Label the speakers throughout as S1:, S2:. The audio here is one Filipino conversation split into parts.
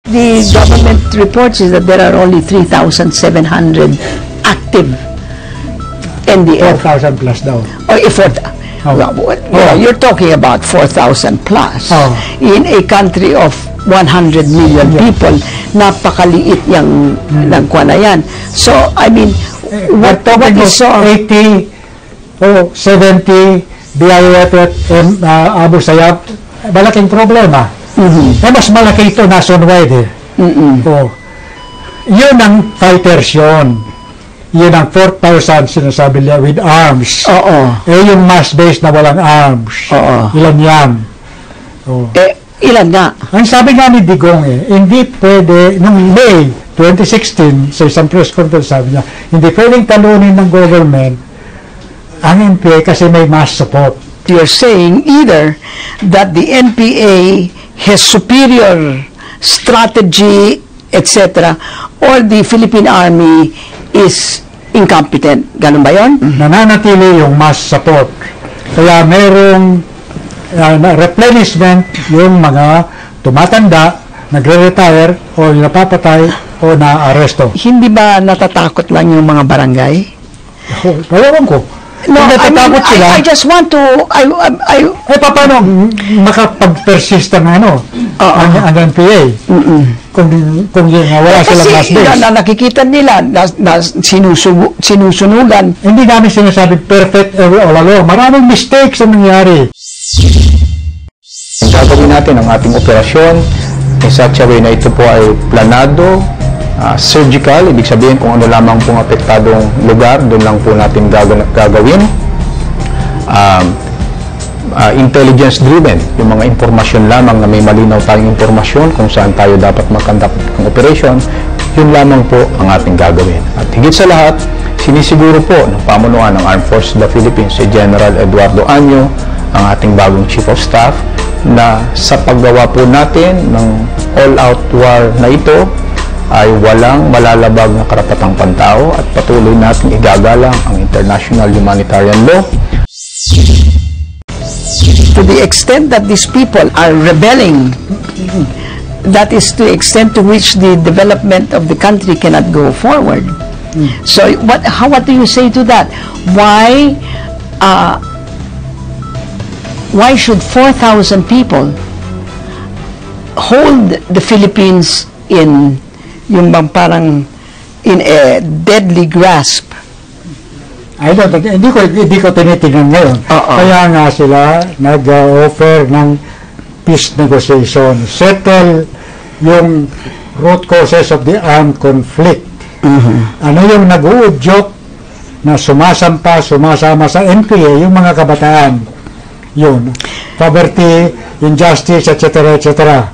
S1: The government reports is that there are only 3,700 active NDF.
S2: 4,000 plus daw.
S1: Or if you're talking about 4,000 plus in a country of 100 million people. Napakaliit yung nagkuha na yan. So, I mean, what is so
S2: 80 o 70 DIY Abu Sayyaf, malaking problema. Mas malaki ito nationwide eh. Yun ang fighters yun. Yun ang 4,000 sinasabi niya with arms. Yung mass base na walang arms. Ilan yan?
S1: Ilan nga?
S2: Ang sabi nga ni Digong hindi pwede, noong May 2016, sa isang press conference sabi niya, hindi pwedeng talunin ng government ang NPA kasi may mass support.
S1: You're saying either that the NPA has superior strategy, etc., or the Philippine Army is incompetent. Ganun ba yun?
S2: Nananatili yung mass support. Kaya merong replenishment yung mga tumatanda, nagre-retire, o napapatay, o na-aresto.
S1: Hindi ba natatakot lang yung mga barangay?
S2: Ewan ko.
S1: No, I just want to
S2: paano makapag-persist ang ang NPA kung wala silang mass base?
S1: Kasi nakikita nila na sinusunugan.
S2: Hindi namin sinasabi perfect all along. Maraming mistakes ang nangyari.
S3: Gagawin natin ang ating operasyon in such a way na ito po ay planado, surgical, ibig sabihin kung ano lamang pong apektadong lugar, doon lang po natin gagawin. Intelligence driven, yung mga impormasyon lamang na may malinaw tayong impormasyon kung saan tayo dapat mag-conduct ng operation, yun lamang po ang ating gagawin. At higit sa lahat, sinisiguro po ng pamunuan ng Armed Forces of the Philippines si General Eduardo Año, ang ating bagong Chief of Staff, na sa paggawa po natin ng all-out war na ito ay walang malalabag na karapatang pantao at patuloy natin igagalang ang international humanitarian law.
S1: To the extent that these people are rebelling, that is the extent to which the development of the country cannot go forward. So what do you say to that? Why should 4,000 people hold the Philippines in yung bang parang in a deadly grasp?
S2: Hindi ko tinitingnan ngayon. Kaya nga sila nag-offer ng peace negotiation. Settle yung root causes of the armed conflict. Ano yung nag-uudyok na sumasama sa NPA, yung mga kabataan. Yun. Poverty, injustice, etc. etc.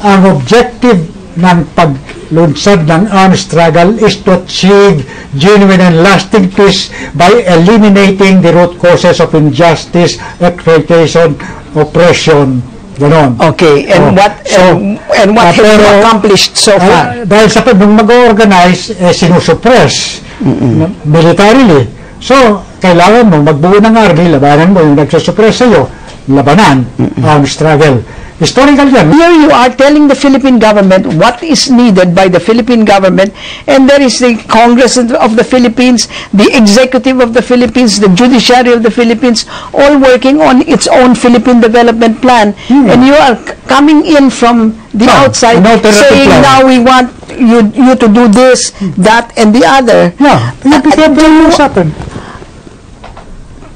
S2: Ang objective ng paglunsad ng armed struggle is to achieve genuine and lasting peace by eliminating the root causes of injustice, exploitation, oppression. Ganon.
S1: Okay, and what have you accomplished so far?
S2: Dahil sa nung mag-organize, sinusuppress militarily. So, kailangan mo magbuo ng army, labanan mo yung nagsusuppress sa'yo, labanan, armed struggle. Historical yan.
S1: Here you are telling the Philippine government what is needed by the Philippine government, and there is the Congress of the Philippines, the Executive of the Philippines, the Judiciary of the Philippines, all working on its own Philippine development plan, and you are coming in from the outside saying now we want you to do this, that, and the other.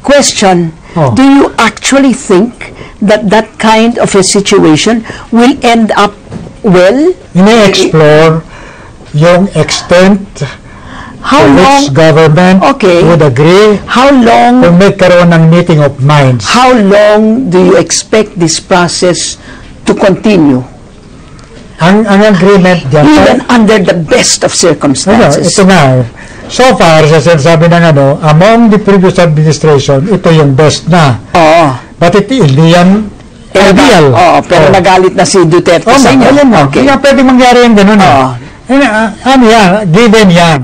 S1: Question, do you actually think that that kind of a situation will end up well?
S2: Ine-explore yung extent to which government would agree kung magkaroon ng meeting of minds.
S1: How long do you expect this process to continue?
S2: Ang agreement dyan,
S1: even under the best of circumstances.
S2: Ito nga, so far, sa sinasabi ng among the previous administration, ito yung best na. But hindi yan ideal.
S1: Pero nagalit na si Duterte sa inyo.
S2: Kaya pwede mangyari yung ganun. Given yan.